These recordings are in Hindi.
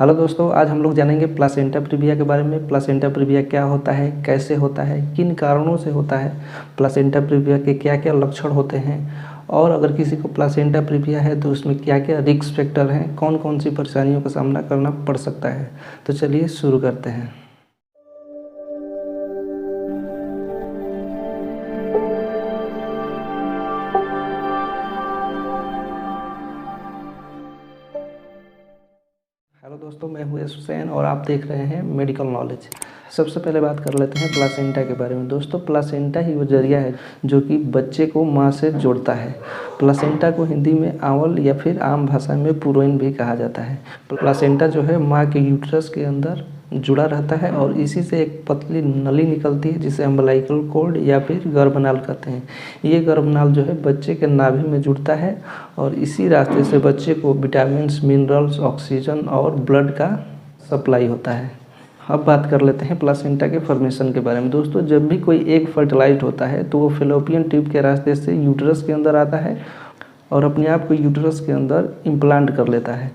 हेलो दोस्तों, आज हम लोग जानेंगे प्लासेंटा प्रीविया के बारे में। प्लासेंटा प्रीविया क्या होता है, कैसे होता है, किन कारणों से होता है, प्लासेंटा प्रीविया के क्या क्या लक्षण होते हैं, और अगर किसी को प्लासेंटा प्रीविया है तो उसमें क्या क्या रिस्क फैक्टर हैं, कौन कौन सी परेशानियों का सामना करना पड़ सकता है। तो चलिए शुरू करते हैं। हेलो दोस्तों, मैं हूँ यश हुसैन और आप देख रहे हैं मेडिकल नॉलेज। सबसे पहले बात कर लेते हैं प्लासेंटा के बारे में। दोस्तों, प्लासेंटा ही वो जरिया है जो कि बच्चे को माँ से जोड़ता है। प्लासेंटा को हिंदी में आंवल या फिर आम भाषा में पुरोइन भी कहा जाता है। प्लासेंटा जो है माँ के यूट्रस के अंदर जुड़ा रहता है और इसी से एक पतली नली निकलती है जिसे अम्बिलाइकल कॉर्ड या फिर गर्भनाल कहते हैं। ये गर्भनाल जो है बच्चे के नाभि में जुड़ता है और इसी रास्ते से बच्चे को विटामिन्स, मिनरल्स, ऑक्सीजन और ब्लड का सप्लाई होता है। अब बात कर लेते हैं प्लासेंटा के फॉर्मेशन के बारे में। दोस्तों, जब भी कोई एग फर्टिलाइज्ड होता है तो वो फेलोपियन ट्यूब के रास्ते से यूट्रस के अंदर आता है और अपने आप को यूट्रस के अंदर इम्प्लांट कर लेता है।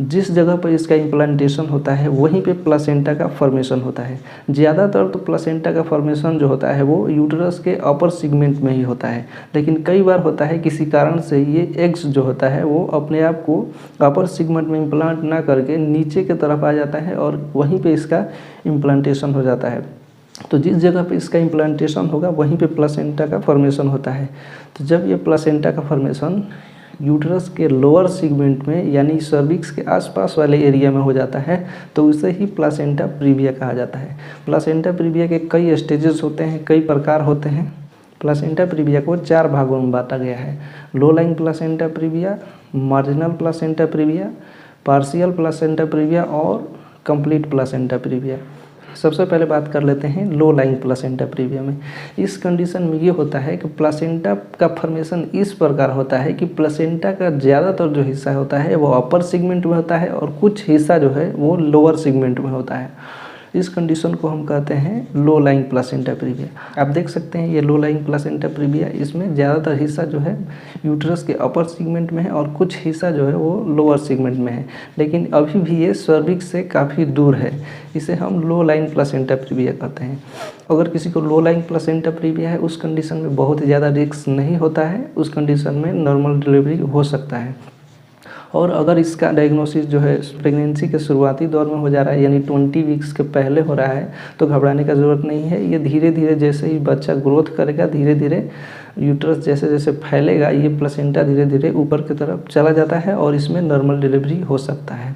जिस जगह पर इसका इम्प्लांटेशन होता है वहीं पे प्लासेंटा का फॉर्मेशन होता है। ज़्यादातर तो प्लासेंटा का फॉर्मेशन जो होता है वो यूट्रस के अपर सेगमेंट में ही होता है, लेकिन कई बार होता है किसी कारण से ये एग्स जो होता है वो अपने आप को अपर सेगमेंट में इम्प्लांट ना करके नीचे की तरफ आ जाता है और वहीं पर इसका इम्प्लांटेशन हो जाता है। तो जिस जगह पे इसका इम्प्लांटेशन होगा वहीं पे प्लासेंटा का फॉर्मेशन होता है। तो जब ये प्लासेंटा का फॉर्मेशन यूट्रस के लोअर सेगमेंट में यानी सर्विक्स के आसपास वाले एरिया में हो जाता है तो उसे ही प्लासेंटा प्रीविया कहा जाता है। प्लासेंटा प्रीविया के कई स्टेजेस होते हैं, कई प्रकार होते हैं। प्लासेंटा प्रीविया को 4 भागों में बांटा गया है: low lying placenta previa, marginal placenta previa, partial placenta previa और कंप्लीट प्लासेंटा प्रीविया। सबसे पहले बात कर लेते हैं लो लाइंग प्लासेंटा प्रीविया में। इस कंडीशन में ये होता है कि प्लासेंटा का फॉर्मेशन इस प्रकार होता है कि प्लासेंटा का ज़्यादातर जो हिस्सा होता है वो अपर सेगमेंट में होता है और कुछ हिस्सा जो है वो लोअर सेगमेंट में होता है। इस कंडीशन को हम कहते हैं लो लाइंग प्लासेंटा प्रीविया। आप देख सकते हैं ये लो लाइंग प्लासेंटा प्रीविया, इसमें ज़्यादातर हिस्सा जो है यूट्रस के अपर सेगमेंट में है और कुछ हिस्सा जो है वो लोअर सेगमेंट में है, लेकिन अभी भी ये सर्विक्स से काफ़ी दूर है। इसे हम लो लाइंग प्लासेंटा प्रीविया कहते हैं। अगर किसी को लो लाइंग प्लासेंटा प्रीविया है उस कंडीशन में बहुत ज़्यादा रिस्क नहीं होता है, उस कंडीशन में नॉर्मल डिलीवरी हो सकता है। और अगर इसका डायग्नोसिस जो है प्रेगनेंसी के शुरुआती दौर में हो जा रहा है यानी 20 वीक्स के पहले हो रहा है तो घबराने का ज़रूरत नहीं है। ये धीरे धीरे जैसे ही बच्चा ग्रोथ करेगा धीरे धीरे यूट्रस जैसे जैसे फैलेगा ये प्लासेंटा धीरे धीरे ऊपर की तरफ चला जाता है और इसमें नॉर्मल डिलीवरी हो सकता है।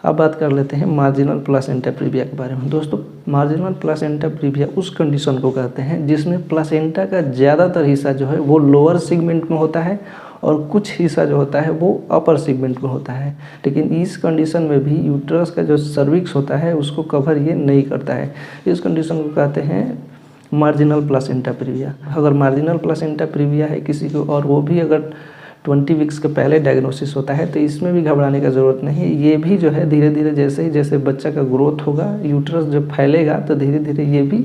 अब बात कर लेते हैं मार्जिनल प्लासेंटा प्रीविया के बारे में। दोस्तों, मार्जिनल प्लासेंटा प्रीविया उस कंडीशन को कहते हैं जिसमें प्लासेंटा का ज़्यादातर हिस्सा जो है वो लोअर सेगमेंट में होता है और कुछ हिस्सा जो होता है वो अपर सेगमेंट में होता है, लेकिन इस कंडीशन में भी यूट्रस का जो सर्विक्स होता है उसको कवर ये नहीं करता है। इस कंडीशन को कहते हैं मार्जिनल प्लासेंटा प्रीविया। अगर मार्जिनल प्लासेंटा प्रीविया है किसी को और वो भी अगर 20 वीक्स के पहले डायग्नोसिस होता है तो इसमें भी घबराने का ज़रूरत नहीं है। ये भी जो है धीरे धीरे जैसे बच्चा का ग्रोथ होगा यूट्रस जब फैलेगा तो धीरे धीरे ये भी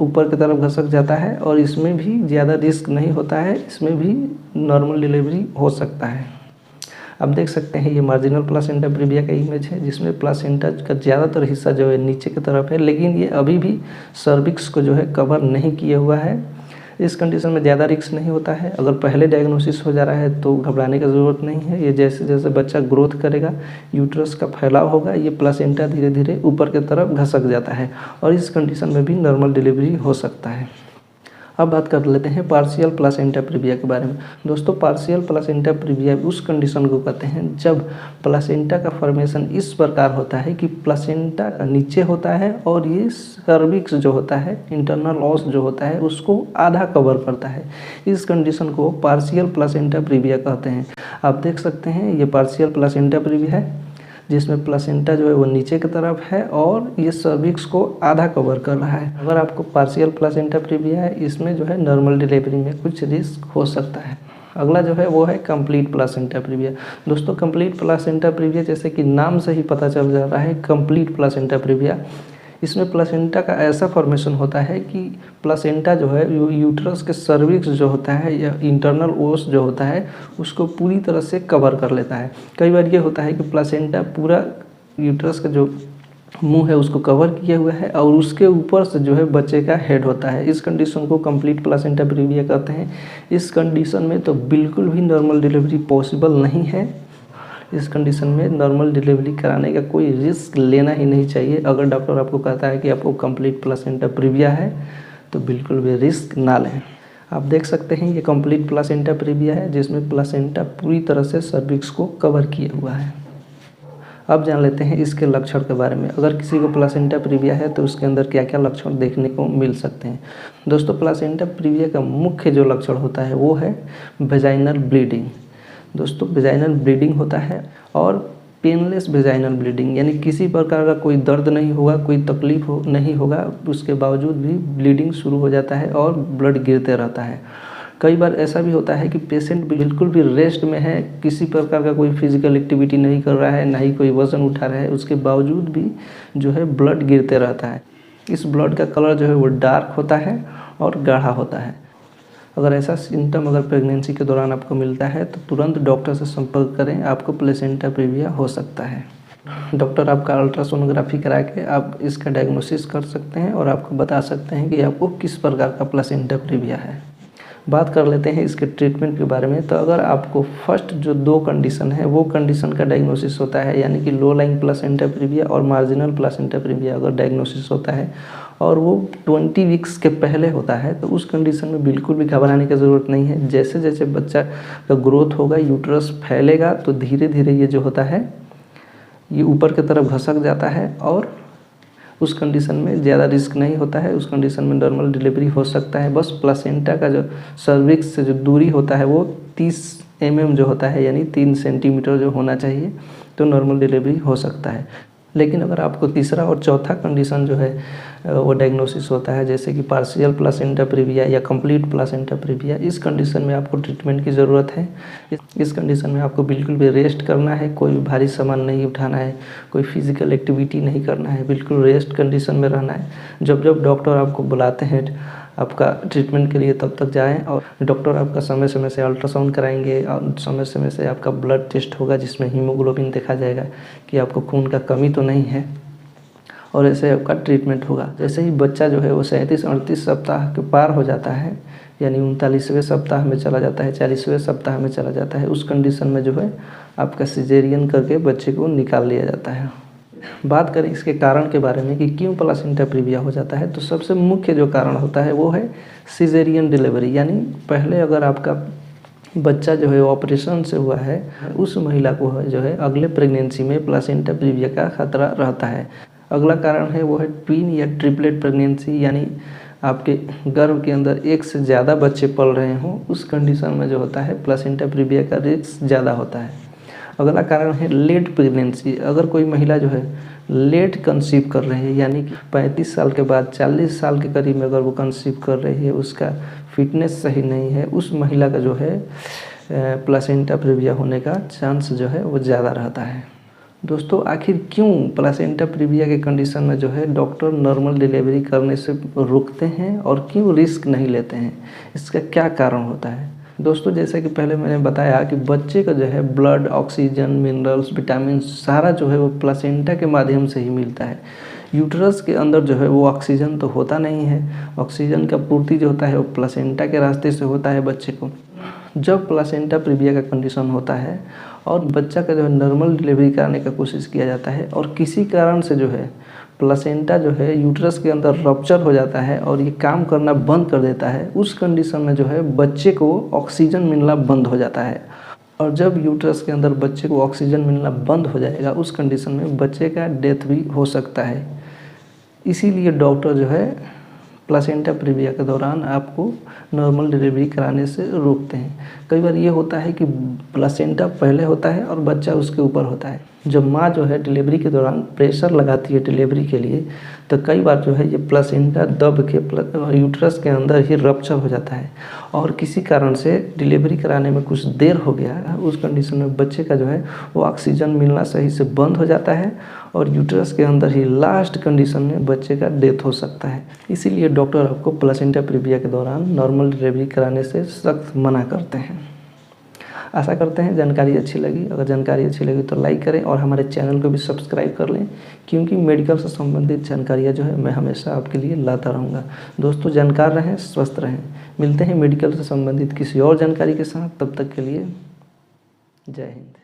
ऊपर की तरफ घसक जाता है और इसमें भी ज़्यादा रिस्क नहीं होता है, इसमें भी नॉर्मल डिलीवरी हो सकता है। अब देख सकते हैं ये मार्जिनल प्लासेंटा प्रीविया का इमेज है जिसमें प्लासेंटा का ज़्यादातर हिस्सा जो है नीचे की तरफ है, लेकिन ये अभी भी सर्विक्स को जो है कवर नहीं किया हुआ है। इस कंडीशन में ज़्यादा रिस्क नहीं होता है। अगर पहले डायग्नोसिस हो जा रहा है तो घबराने की ज़रूरत नहीं है। ये जैसे जैसे बच्चा ग्रोथ करेगा यूट्रस का फैलाव होगा ये प्लासेंटा धीरे धीरे ऊपर की तरफ घसक जाता है और इस कंडीशन में भी नॉर्मल डिलीवरी हो सकता है। अब बात कर लेते हैं पार्शियल प्लासेंटा प्रीविया के बारे में। दोस्तों, पार्शियल प्लासेंटा प्रीविया उस कंडीशन को कहते हैं जब प्लासेंटा का फॉर्मेशन इस प्रकार होता है कि प्लासेंटा नीचे होता है और ये सर्विक्स जो होता है, इंटरनल ऑस जो होता है, उसको आधा कवर करता है। इस कंडीशन को पार्शियल प्लासेंटा प्रीविया कहते हैं। आप देख सकते हैं ये पार्शियल प्लासेंटा प्रीविया है जिसमें प्लासेंटा जो है वो नीचे की तरफ है और ये सर्विक्स को आधा कवर कर रहा है। अगर आपको पार्शियल प्लासेंटा प्रीविया है इसमें जो है नॉर्मल डिलीवरी में कुछ रिस्क हो सकता है। अगला जो है वो है कंप्लीट प्लासेंटा प्रीविया। दोस्तों, कंप्लीट प्लासेंटा प्रीविया जैसे कि नाम से ही पता चल जा रहा है कंप्लीट प्लासेंटा प्रीविया, इसमें प्लासेंटा का ऐसा फॉर्मेशन होता है कि प्लासेंटा जो है यूट्रस के सर्विक्स जो होता है या इंटरनल ओस जो होता है उसको पूरी तरह से कवर कर लेता है। कई बार ये होता है कि प्लासेंटा पूरा यूट्रस का जो मुंह है उसको कवर किया हुआ है और उसके ऊपर से जो है बच्चे का हेड होता है। इस कंडीशन को कंप्लीट प्लासेंटा प्रीविया कहते हैं। इस कंडीशन में तो बिल्कुल भी नॉर्मल डिलीवरी पॉसिबल नहीं है। इस कंडीशन में नॉर्मल डिलीवरी कराने का कोई रिस्क लेना ही नहीं चाहिए। अगर डॉक्टर आपको कहता है कि आपको कंप्लीट प्लासेंटा प्रीविया है तो बिल्कुल भी रिस्क ना लें। आप देख सकते हैं ये कंप्लीट प्लासेंटा प्रीविया है जिसमें प्लासेंटा पूरी तरह से सर्विक्स को कवर किया हुआ है। अब जान लेते हैं इसके लक्षण के बारे में। अगर किसी को प्लासेंटा प्रीविया है तो उसके अंदर क्या क्या लक्षण देखने को मिल सकते हैं। दोस्तों, प्लासेंटा प्रीविया का मुख्य जो लक्षण होता है वो है वेजाइनल ब्लीडिंग। दोस्तों, वेजाइनल ब्लीडिंग होता है और पेनलेस वेजाइनल ब्लीडिंग, यानी किसी प्रकार का कोई दर्द नहीं होगा, कोई तकलीफ नहीं होगा, उसके बावजूद भी ब्लीडिंग शुरू हो जाता है और ब्लड गिरते रहता है। कई बार ऐसा भी होता है कि पेशेंट बिल्कुल भी रेस्ट में है, किसी प्रकार का कोई फिजिकल एक्टिविटी नहीं कर रहा है, ना ही कोई वजन उठा रहा है, उसके बावजूद भी जो है ब्लड गिरते रहता है। इस ब्लड का कलर जो है वो डार्क होता है और गाढ़ा होता है। अगर ऐसा सिम्टम अगर प्रेगनेंसी के दौरान आपको मिलता है तो तुरंत डॉक्टर से संपर्क करें, आपको प्लेसेंटा प्रीविया हो सकता है। डॉक्टर आपका अल्ट्रासोनोग्राफी करा के आप इसका डायग्नोसिस कर सकते हैं और आपको बता सकते हैं कि आपको किस प्रकार का प्लेसेंटा प्रीविया है। बात कर लेते हैं इसके ट्रीटमेंट के बारे में। तो अगर आपको फर्स्ट जो 2 कंडीशन है वो कंडीशन का डायग्नोसिस होता है, यानी कि लो लाइंग प्लेसेंटा प्रीविया और मार्जिनल प्लेसेंटा प्रीविया अगर डायग्नोसिस होता है और वो 20 वीक्स के पहले होता है तो उस कंडीशन में बिल्कुल भी घबराने की ज़रूरत नहीं है। जैसे जैसे बच्चा का ग्रोथ होगा, यूट्रस फैलेगा तो धीरे धीरे ये जो होता है ये ऊपर की तरफ घसक जाता है और उस कंडीशन में ज़्यादा रिस्क नहीं होता है। उस कंडीशन में नॉर्मल डिलीवरी हो सकता है। बस प्लासेंटा का जो सर्विक्स से जो दूरी होता है वो 30 mm जो होता है, यानी 3 सेंटीमीटर जो होना चाहिए, तो नॉर्मल डिलीवरी हो सकता है। लेकिन अगर आपको तीसरा और चौथा कंडीशन जो है वो डायग्नोसिस होता है, जैसे कि पार्शियल प्लासेंटा प्रीविया या कंप्लीट प्लासेंटा प्रीविया, इस कंडीशन में आपको ट्रीटमेंट की ज़रूरत है। इस कंडीशन में आपको बिल्कुल भी रेस्ट करना है, कोई भी भारी सामान नहीं उठाना है, कोई फिजिकल एक्टिविटी नहीं करना है, बिल्कुल रेस्ट कंडीशन में रहना है। जब जब डॉक्टर आपको बुलाते हैं आपका ट्रीटमेंट के लिए तब तक जाएं और डॉक्टर आपका समय समय से अल्ट्रासाउंड कराएंगे और समय समय से आपका ब्लड टेस्ट होगा जिसमें हीमोग्लोबिन देखा जाएगा कि आपको खून का कमी तो नहीं है, और ऐसे आपका ट्रीटमेंट होगा। जैसे ही बच्चा जो है वो 37-38 सप्ताह के पार हो जाता है, यानी 39वें सप्ताह में चला जाता है, 40वें सप्ताह में चला जाता है, उस कंडीशन में जो है आपका सिजेरियन करके बच्चे को निकाल लिया जाता है। बात करें इसके कारण के बारे में कि क्यों प्लासेंटा प्रीविया हो जाता है, तो सबसे मुख्य जो कारण होता है वो है सिजेरियन डिलीवरी। यानी पहले अगर आपका बच्चा जो है ऑपरेशन से हुआ है, उस महिला को जो है अगले प्रेगनेंसी में प्लासेंटा प्रीविया का खतरा रहता है। अगला कारण है वो है ट्विन या ट्रिपलेट प्रेगनेंसी, यानी आपके गर्भ के अंदर एक से ज़्यादा बच्चे पल रहे हों, उस कंडीशन में जो होता है प्लासेंटा प्रीविया का रिस्क ज़्यादा होता है। अगला कारण है लेट प्रेगनेंसी। अगर कोई महिला जो है लेट कंसीव कर रही है, यानी कि 35 साल के बाद 40 साल के करीब में अगर वो कंसीव कर रही है, उसका फिटनेस सही नहीं है, उस महिला का जो है प्लासेंटा प्रीविया होने का चांस जो है वो ज़्यादा रहता है। दोस्तों, आखिर क्यों प्लासेंटा प्रीविया के कंडीशन में जो है डॉक्टर नॉर्मल डिलीवरी करने से रुकते हैं और क्यों रिस्क नहीं लेते हैं, इसका क्या कारण होता है? दोस्तों, जैसे कि पहले मैंने बताया कि बच्चे का जो है ब्लड, ऑक्सीजन, मिनरल्स, विटामिन सारा जो है वो प्लासेंटा के माध्यम से ही मिलता है। यूट्रस के अंदर जो है वो ऑक्सीजन तो होता नहीं है, ऑक्सीजन का पूर्ति जो होता है वो प्लासेंटा के रास्ते से होता है बच्चे को। जब प्लासेंटा प्रीविया का कंडीशन होता है और बच्चा का जो है नॉर्मल डिलीवरी कराने का कोशिश किया जाता है और किसी कारण से जो है प्लासेंटा जो है यूट्रस के अंदर रप्चर हो जाता है और ये काम करना बंद कर देता है, उस कंडीशन में जो है बच्चे को ऑक्सीजन मिलना बंद हो जाता है। और जब यूट्रस के अंदर बच्चे को ऑक्सीजन मिलना बंद हो जाएगा, उस कंडीशन में बच्चे का डेथ भी हो सकता है। इसीलिए डॉक्टर जो है प्लासेंटा प्रीविया के दौरान आपको नॉर्मल डिलीवरी कराने से रोकते हैं। कई बार ये होता है कि प्लासेंटा पहले होता है और बच्चा उसके ऊपर होता है। जब माँ जो है डिलीवरी के दौरान प्रेशर लगाती है डिलीवरी के लिए, तो कई बार जो है ये प्लासेंटा दब के यूट्रस के अंदर ही रप्चर हो जाता है और किसी कारण से डिलीवरी कराने में कुछ देर हो गया, उस कंडीशन में बच्चे का जो है वो ऑक्सीजन मिलना सही से बंद हो जाता है और यूट्रस के अंदर ही लास्ट कंडीशन में बच्चे का डेथ हो सकता है। इसीलिए डॉक्टर आपको प्लासेंटा प्रीविया के दौरान नॉर्मल डिलीवरी कराने से सख्त मना करते हैं। आशा करते हैं जानकारी अच्छी लगी। अगर जानकारी अच्छी लगी तो लाइक करें और हमारे चैनल को भी सब्सक्राइब कर लें, क्योंकि मेडिकल से संबंधित जानकारियाँ जो है मैं हमेशा आपके लिए लाता रहूँगा। दोस्तों जानकार रहें, स्वस्थ रहें। मिलते हैं मेडिकल से संबंधित किसी और जानकारी के साथ, तब तक के लिए जय हिंद।